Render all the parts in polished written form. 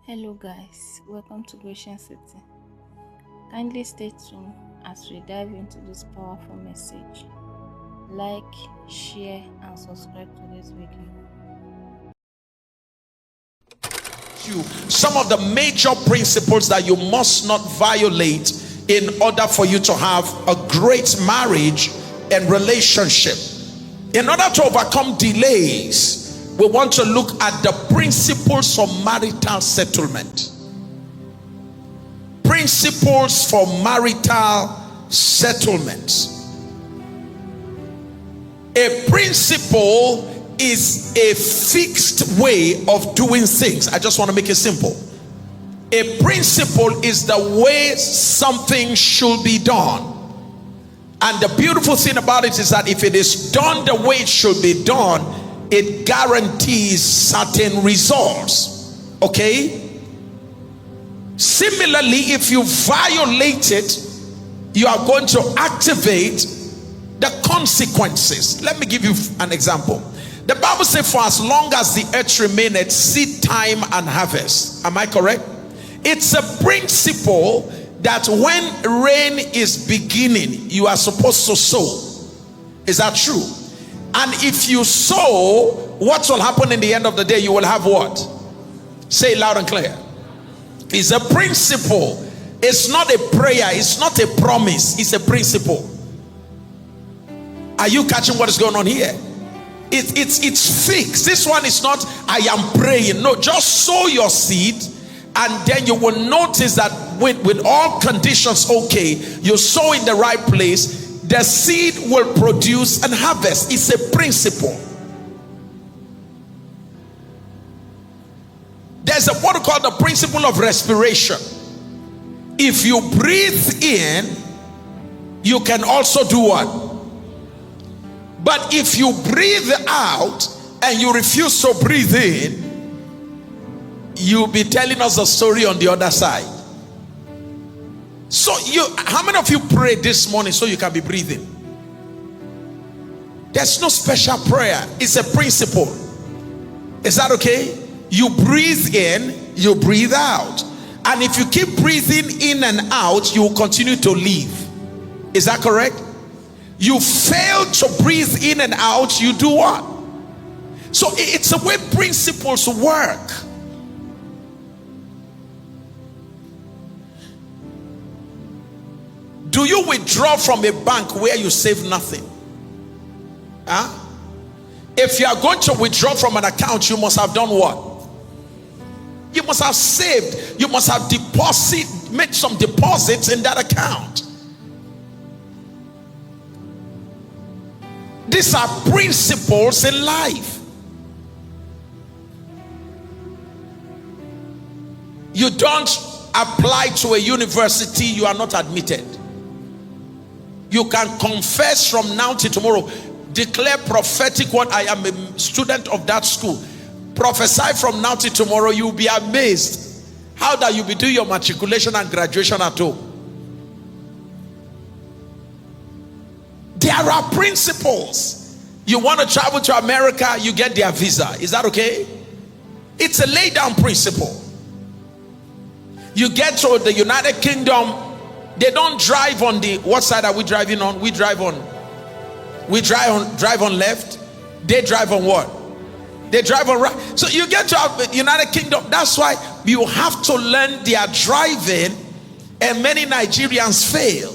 Hello guys, welcome to Goshen City. Kindly stay tuned as we dive into this powerful message. Like, share and subscribe to this video. Some of the major principles that you must not violate in order for you to have a great marriage and relationship. In order to overcome delays, we want to look at the principles for marital settlement. Principles for marital settlement. A principle is a fixed way of doing things. I just want to make it simple. A principle is the way something should be done. And the beautiful thing about it is that if it is done the way it should be done, it guarantees certain results. Okay? Similarly, if you violate it, you are going to activate the consequences. Let me give you an example. The Bible says, for as long as the earth remaineth, seed time and harvest. Am I correct? It's a principle that when rain is beginning, you are supposed to sow. Is that true? And if you sow, what will happen in the end of the day? You will have what? Say it loud and clear. It's a principle. It's not a prayer. It's not a promise. It's a principle. Are you catching what is going on here? It's fixed. This one is not I am praying. No, just sow your seed, and then you will notice that with all conditions okay, you sow in the right place, the seed will produce and harvest. It's a principle. There's what we call the principle of respiration. If you breathe in, you can also do what? But if you breathe out and you refuse to breathe in, you'll be telling us a story on the other side. So how many of you prayed this morning so you can be breathing? There's no special prayer. It's a principle. Is that okay? You breathe in, you breathe out. And if you keep breathing in and out, you will continue to live. Is that correct? You fail to breathe in and out, you do what? So it's the way principles work. Do you withdraw from a bank where you save nothing? Huh? If you are going to withdraw from an account, you must have done what? You must have saved. You must have made some deposits in that account. These are principles in life. You don't apply to a university, you are not admitted. You can confess from now till tomorrow, declare prophetic what I am a student of that school. Prophesy from now till tomorrow, you'll be amazed how that you'll be doing your matriculation and graduation at home. There are principles. You want to travel to America, you get their visa. Is that okay? It's a lay down principle. You get to the United Kingdom, they don't drive on the, what side are we driving on? We drive on left. They drive on what? They drive on right. So you get to United Kingdom. That's why you have to learn their driving, and many Nigerians fail.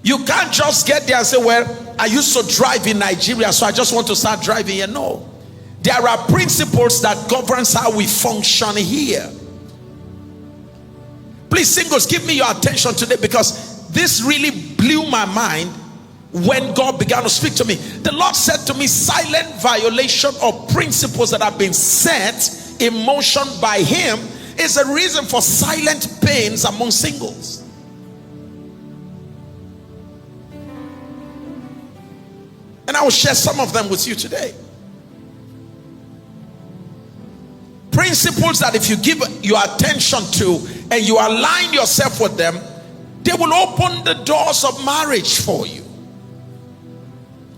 You can't just get there and say, well, I used to drive in Nigeria, so I just want to start driving here. No. There are principles that governs how we function here. Please, singles, give me your attention today, because this really blew my mind when God began to speak to me. The Lord said to me, silent violation of principles that have been set in motion by Him is a reason for silent pains among singles. And I will share some of them with you today. Principles that if you give your attention to and you align yourself with them, they will open the doors of marriage for you.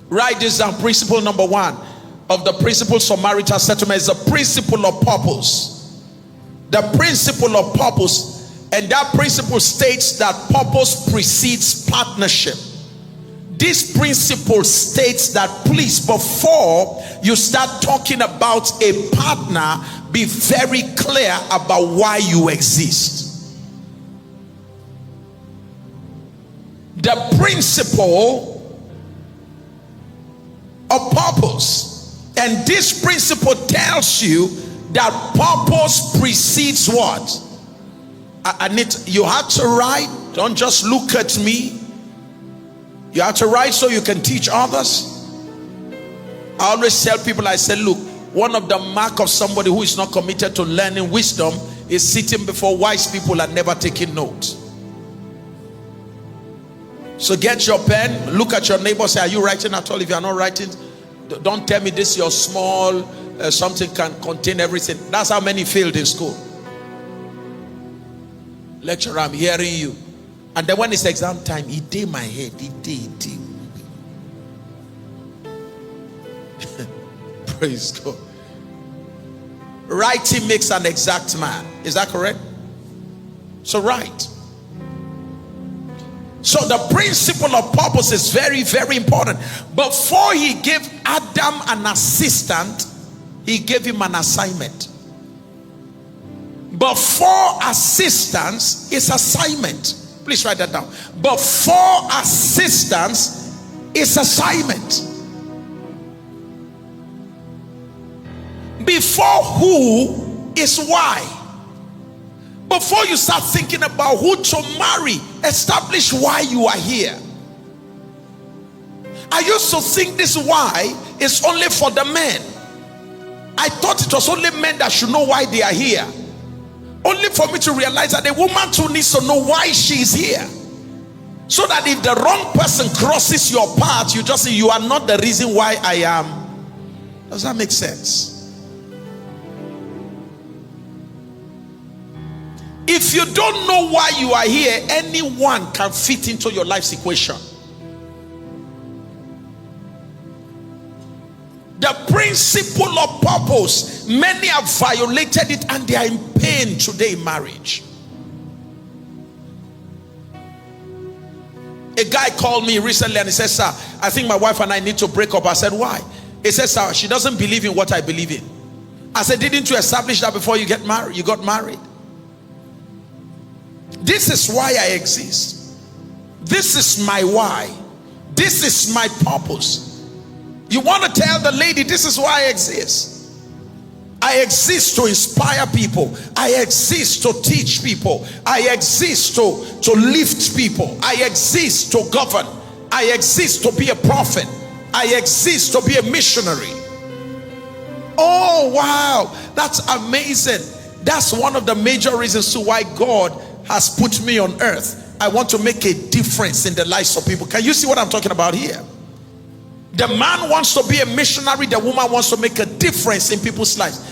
Write this down. Principle number one of the principles for marital settlement is the principle of purpose. The principle of purpose, and that principle states that purpose precedes partnership. This principle states that, please, before you start talking about a partner, be very clear about why you exist. The principle of purpose, and this principle tells you that purpose precedes what? You have to write. Don't just look at me. You have to write so you can teach others. I always tell people, I say, look, one of the mark of somebody who is not committed to learning wisdom is sitting before wise people and never taking notes. So get your pen, look at your neighbor, say, are you writing at all? If you are not writing, don't tell me this your small something can contain everything. That's how many failed in school. Lecturer, I'm hearing you. And then when it's exam time, it did my head. It did. Praise God. Writing makes an exact man. Is that correct? So write. So the principle of purpose is very, very important. Before he gave Adam an assistant, he gave him an assignment. Before assistance is assignment. Please write that down. Before assistance is assignment. Before who is why. Before you start thinking about who to marry, establish why you are here. I used to think this why is only for the men. I thought it was only men that should know why they are here. Only for me to realize that a woman too needs to know why she is here. So that if the wrong person crosses your path, you just say, you are not the reason why I am. Does that make sense? If you don't know why you are here, anyone can fit into your life's equation. The principle of purpose, many have violated it and they are in pain today in marriage. A guy called me recently and he said, sir, I think my wife and I need to break up. I said, why? He said, sir, she doesn't believe in what I believe in. I said, didn't you establish that before you get married? You got married. This is why I exist. This is my why. This is my purpose. You want to tell the lady, this is why I exist. I exist to inspire people. I exist to teach people. I exist to lift people. I exist to govern. I exist to be a prophet. I exist to be a missionary. Oh, wow. That's amazing. That's one of the major reasons to why God has put me on earth. I want to make a difference in the lives of people. Can you see what I'm talking about here? The man wants to be a missionary. The woman wants to make a difference in people's lives.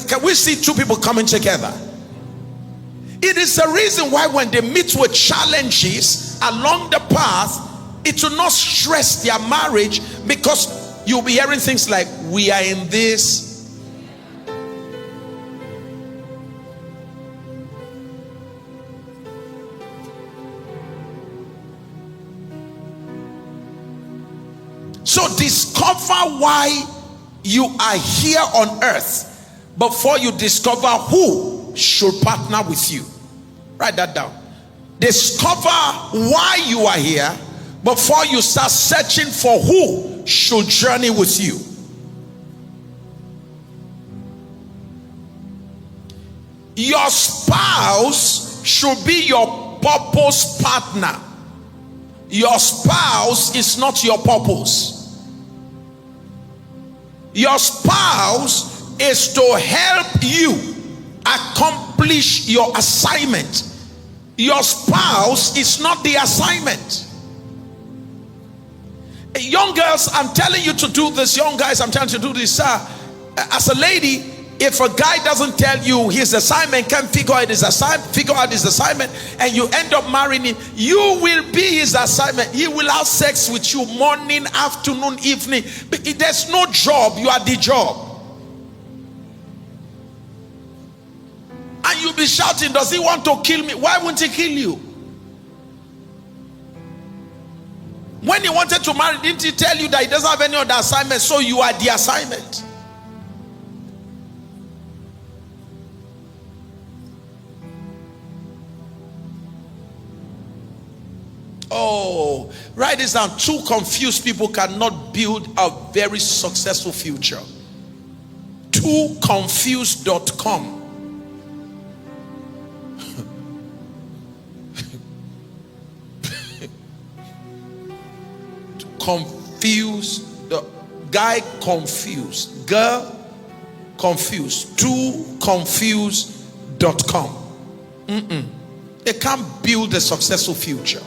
Can we see two people coming together? It is the reason why when they meet with challenges along the path, it will not stress their marriage, because you'll be hearing things like, we are in this. So discover why you are here on earth before you discover who should partner with you. Write that down. Discover why you are here before you start searching for who should journey with you. Your spouse should be your purpose partner. Your spouse is not your purpose. Your spouse is to help you accomplish your assignment. Your spouse is not the assignment. Young girls, I'm telling you to do this. Young guys, I'm telling you to do this. As a lady, if a guy doesn't tell you his assignment, can't figure out his assignment, and you end up marrying him, you will be his assignment. He will have sex with you morning, afternoon, evening. There's no job. You are the job. you'll be shouting, does he want to kill me? Why won't he kill you? When he wanted to marry, didn't he tell you that he doesn't have any other assignment, so you are the assignment? Oh, write this down. Two confused people cannot build a very successful future. Tooconfused.com. Confused, the guy confused, girl confused. Tooconfused.com. They can't build a successful future.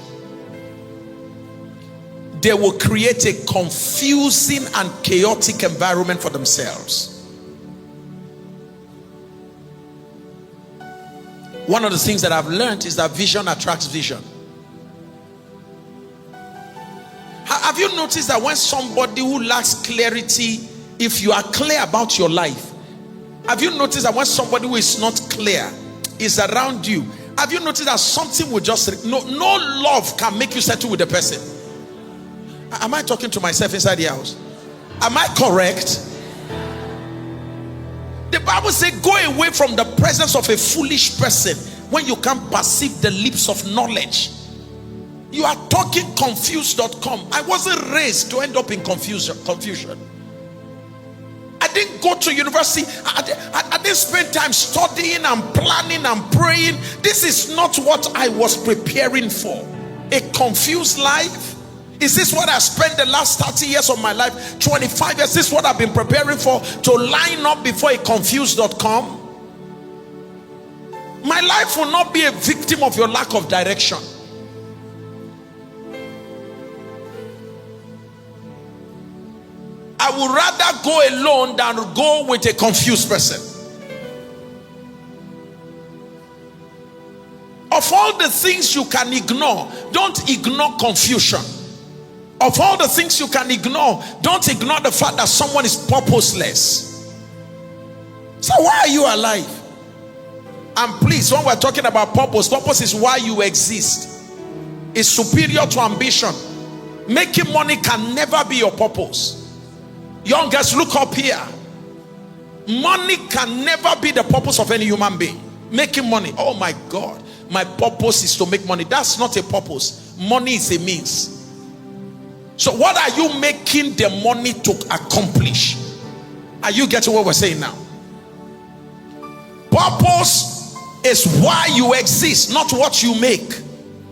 They will create a confusing and chaotic environment for themselves. One of the things that I've learned is that vision attracts vision. Have you noticed that when somebody who lacks clarity, if you are clear about your life, have you noticed that when somebody who is not clear is around you, have you noticed that something will just, no love can make you settle with the person? Am I talking to myself inside the house? Am I correct? The Bible says, go away from the presence of a foolish person when you can't perceive the lips of knowledge. You are talking confused.com. I wasn't raised to end up in confusion. I didn't go to university. I didn't spend time studying and planning and praying. This is not what I was preparing for. A confused life. Is this what I spent the last 30 years of my life? 25 years. This is what I've been preparing for, to line up before a confused.com? My life will not be a victim of your lack of direction. I would rather go alone than go with a confused person. Of all the things you can ignore, don't ignore confusion. Of all the things you can ignore, don't ignore the fact that someone is purposeless. So why are you alive? And please, when we're talking about purpose, purpose is why you exist. It's superior to ambition. Making money can never be your purpose. Young girls, look up here. Money can never be the purpose of any human being. Making money, oh my God, my purpose is to make money. That's not a purpose. Money is a means. So what are you making the money to accomplish? Are you getting what we're saying now? Purpose is why you exist, not what you make.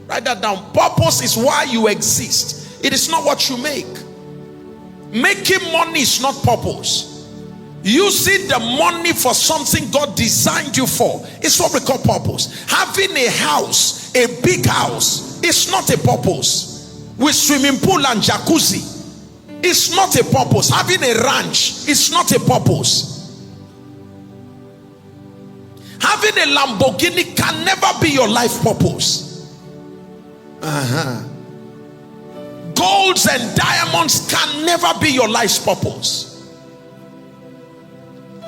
Write that down. Purpose is why you exist. It is not what you make. Making money is not purpose. Using the money for something God designed you for is what we call purpose. Having a house, a big house, is not a purpose. With swimming pool and jacuzzi, it's not a purpose. Having a ranch is not a purpose. Having a Lamborghini can never be your life purpose. Golds and diamonds can never be your life's purpose.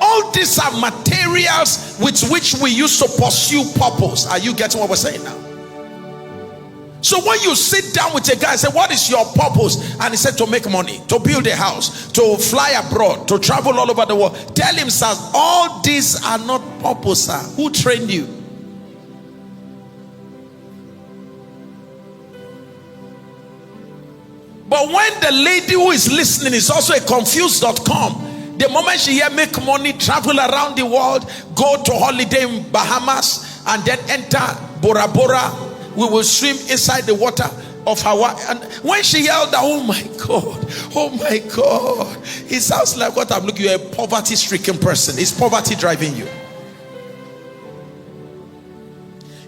All these are materials with which we used to pursue purpose. Are you getting what we're saying now? So when you sit down with a guy and say, what is your purpose? And he said, to make money, to build a house, to fly abroad, to travel all over the world. Tell him, sir, all these are not purpose, sir. Who trained you? But when the lady who is listening is also a confused.com, the moment she hear make money, travel around the world, go to holiday in Bahamas, and then enter Bora Bora, we will swim inside the water of Hawaii. And when she yelled out, oh my God, it sounds like what I'm looking at, a poverty-stricken person. It's poverty driving you.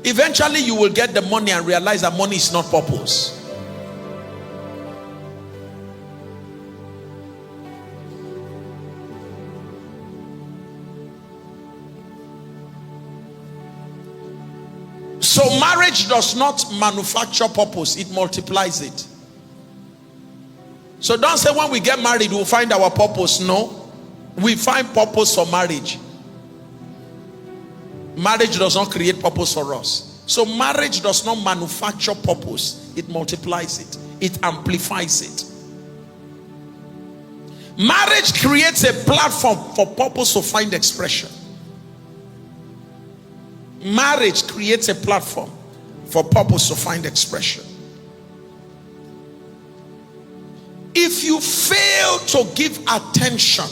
Eventually you will get the money and realize that money is not purpose. So marriage does not manufacture purpose, it multiplies it. So don't say when we get married we'll find our purpose. No, we find purpose for marriage. Marriage does not create purpose for us. So marriage does not manufacture purpose. It multiplies it. It amplifies it. Marriage creates a platform for purpose to find expression. Marriage creates a platform for purpose to find expression. If you fail to give attention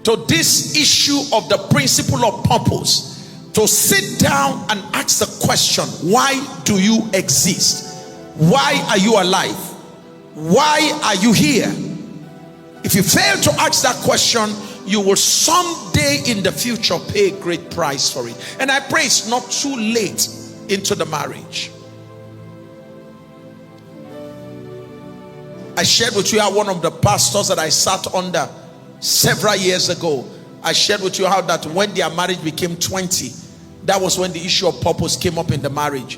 to this issue of the principle of purpose, to sit down and ask the question, why do you exist? Why are you alive? Why are you here? If you fail to ask that question, you will someday in the future pay a great price for it. And I pray it's not too late into the marriage. I shared with you how one of the pastors that I sat under several years ago, I shared with you how that when their marriage became 20, that was when the issue of purpose came up in the marriage.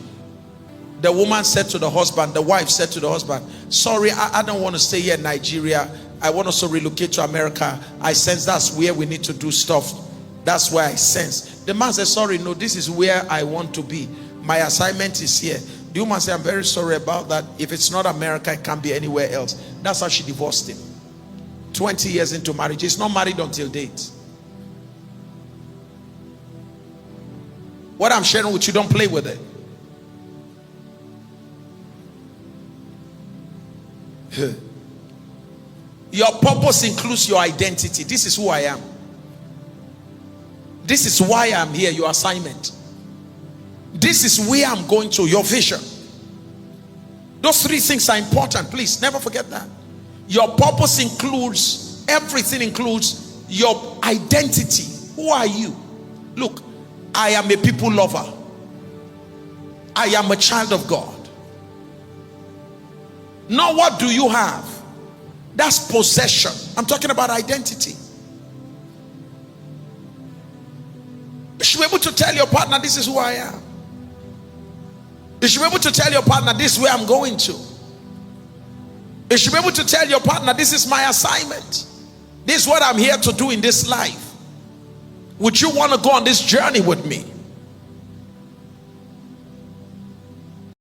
The woman said to the husband, the wife said to the husband, sorry, I don't want to stay here in Nigeria. I want us to relocate to America. I sense that's where we need to do stuff. That's where I sense. The man said, sorry, no, this is where I want to be. My assignment is here. The woman said, I'm very sorry about that. If it's not America, it can't be anywhere else. That's how she divorced him. 20 years into marriage. He's not married until date. What I'm sharing with you, don't play with it. Your purpose includes your identity. This is who I am. This is why I'm here, your assignment. This is where I'm going to, your vision. Those three things are important. Please never forget that. Your purpose includes, everything includes your identity. Who are you? Look, I am a people lover. I am a child of God. Now what do you have? That's possession. I'm talking about identity. You should be able to tell your partner, this is who I am. You should be able to tell your partner, this is where I'm going to. You should be able to tell your partner, this is my assignment. This is what I'm here to do in this life. Would you want to go on this journey with me?